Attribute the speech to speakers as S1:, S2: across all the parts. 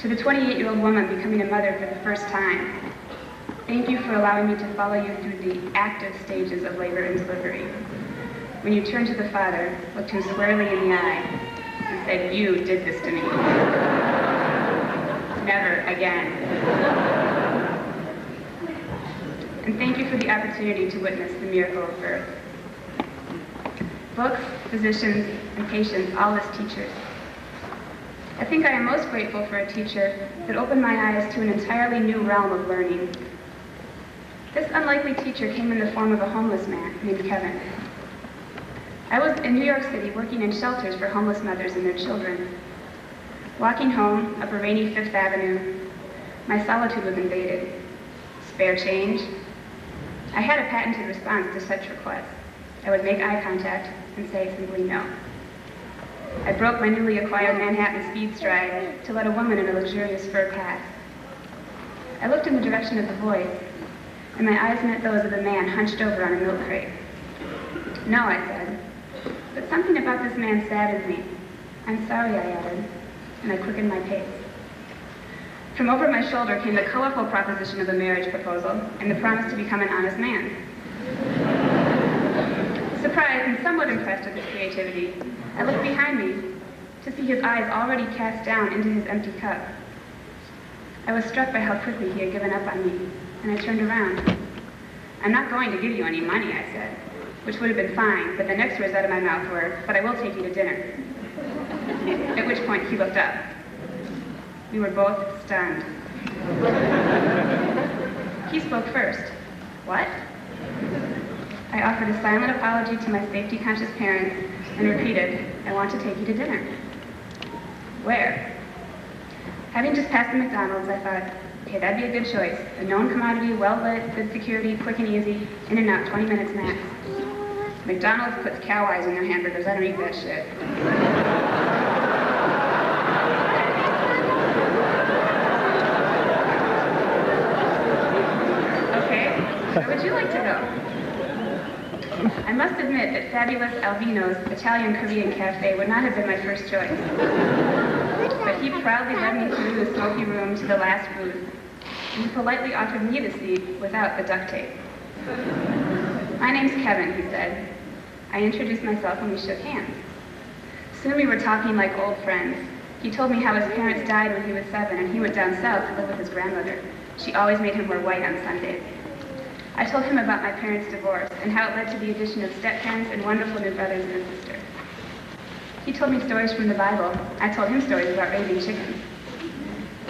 S1: To the 28-year-old woman becoming a mother for the first time, thank you for allowing me to follow you through the active stages of labor and delivery. When you turned to the father, looked him squarely in the eye, and said, "You did this to me. Never again." And thank you for the opportunity to witness the miracle of birth. Books, physicians, and patients, all as teachers. I think I am most grateful for a teacher that opened my eyes to an entirely new realm of learning. This unlikely teacher came in the form of a homeless man named Kevin. I was in New York City working in shelters for homeless mothers and their children. Walking home up a rainy Fifth Avenue, my solitude was invaded. Spare change? I had a patented response to such requests. I would make eye contact and say simply no. I broke my newly acquired Manhattan speed stride to let a woman in a luxurious fur pass. I looked in the direction of the voice, and my eyes met those of a man hunched over on a milk crate. "No," I said, "but something about this man saddens me. I'm sorry," I added, and I quickened my pace. From over my shoulder came the colorful proposition of a marriage proposal and the promise to become an honest man. Surprised and somewhat impressed with his creativity, I looked behind me to see his eyes already cast down into his empty cup. I was struck by how quickly he had given up on me, and I turned around. "I'm not going to give you any money," I said, which would have been fine, but the next words out of my mouth were, "But I will take you to dinner." At which point he looked up. We were both stunned. He spoke first. "What?" I offered a silent apology to my safety-conscious parents and repeated, "I want to take you to dinner." "Where?" Having just passed the McDonald's, I thought, okay, that'd be a good choice. A known commodity, well-lit, good security, quick and easy, in and out, 20 minutes max. McDonald's puts cow eyes in their hamburgers. I don't eat that shit. Okay, where would you like to go? I must admit that fabulous Albino's Italian-Korean cafe would not have been my first choice. But he proudly led me through the smoky room to the last booth, and he politely offered me the seat without the duct tape. "My name's Kevin," he said. I introduced myself and we shook hands. Soon we were talking like old friends. He told me how his parents died when he was 7 and he went down south to live with his grandmother. She always made him wear white on Sundays. I told him about my parents' divorce and how it led to the addition of step-parents and wonderful new brothers and a sister. He told me stories from the Bible. I told him stories about raising chickens.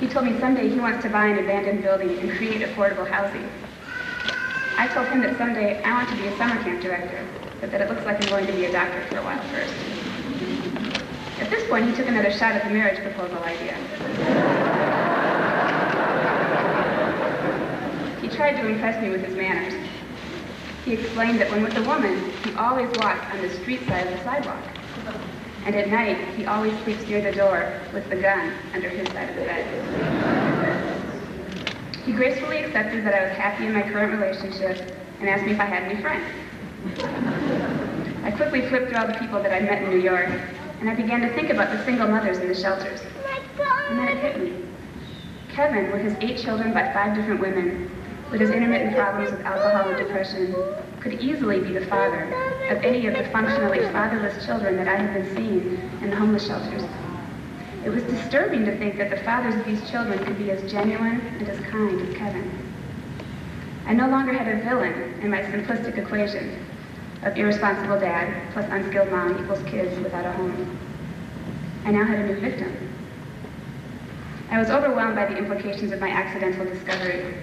S1: He told me someday he wants to buy an abandoned building and create affordable housing. I told him that someday I want to be a summer camp director, but that it looks like I'm going to be a doctor for a while first. At this point, he took another shot at the marriage proposal idea. He tried to impress me with his manners. He explained that when with a woman, he always walks on the street side of the sidewalk. And at night, he always sleeps near the door with the gun under his side of the bed. He gracefully accepted that I was happy in my current relationship and asked me if I had any friends. I quickly flipped through all the people that I'd met in New York, and I began to think about the single mothers in the shelters. And then it hit me. Kevin, with his 8 children by 5 different women, with his intermittent problems with alcohol and depression, could easily be the father of any of the functionally fatherless children that I had been seeing in the homeless shelters. It was disturbing to think that the fathers of these children could be as genuine and as kind as Kevin. I no longer had a villain in my simplistic equation of irresponsible dad plus unskilled mom equals kids without a home. I now had a new victim. I was overwhelmed by the implications of my accidental discovery.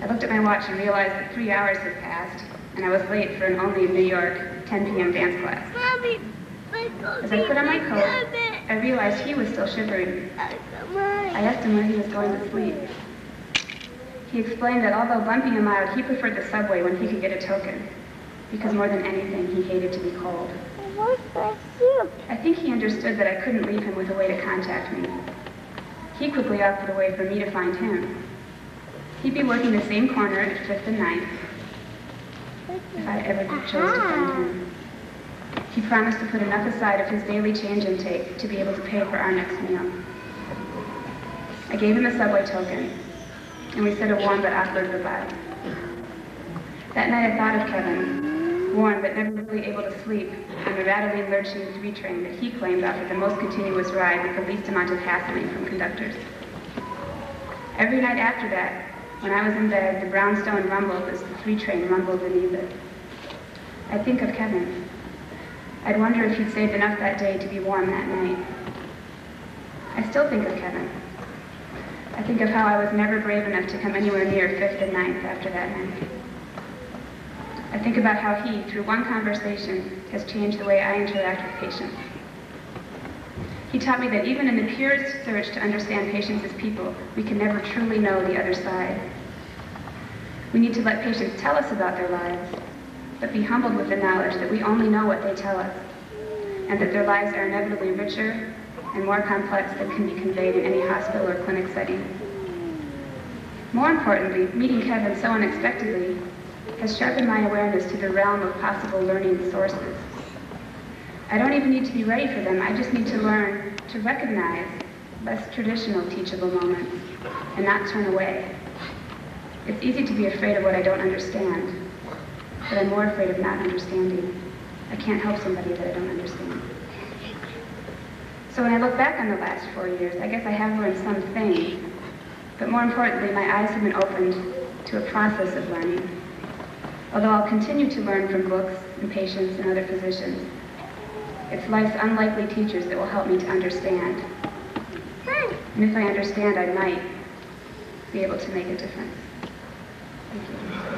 S1: I looked at my watch and realized that 3 hours had passed, and I was late for an only in New York 10 p.m. dance class. As I put on my coat, I realized he was still shivering. I asked him where he was going to sleep. He explained that although bumpy and loud, he preferred the subway when he could get a token, because more than anything, he hated to be cold. I think he understood that I couldn't leave him with a way to contact me. He quickly offered a way for me to find him. He'd be working the same corner at 5th and 9th if I ever chose to find him. He promised to put enough aside of his daily change intake to be able to pay for our next meal. I gave him a subway token, and we said a warm but awkward goodbye. That night I thought of Kevin, warm but never really able to sleep, on the rattling, lurching 3 train that he claimed offered the most continuous ride with the least amount of hassling from conductors. Every night after that, when I was in bed, the brownstone rumbled as the 3 train rumbled beneath it. I'd think of Kevin. I'd wonder if he'd saved enough that day to be warm that night. I still think of Kevin. I think of how I was never brave enough to come anywhere near 5th and 9th after that night. I think about how he, through one conversation, has changed the way I interact with patients. He taught me that even in the purest search to understand patients as people, we can never truly know the other side. We need to let patients tell us about their lives, but be humbled with the knowledge that we only know what they tell us, and that their lives are inevitably richer and more complex than can be conveyed in any hospital or clinic setting. More importantly, meeting Kevin so unexpectedly has sharpened my awareness to the realm of possible learning sources. I don't even need to be ready for them. I just need to learn to recognize less traditional teachable moments and not turn away. It's easy to be afraid of what I don't understand, but I'm more afraid of not understanding. I can't help somebody that I don't understand. So when I look back on the last 4 years, I guess I have learned some things, but more importantly, my eyes have been opened to a process of learning. Although I'll continue to learn from books and patients and other physicians, it's life's unlikely teachers that will help me to understand. And if I understand, I might be able to make a difference. Thank you.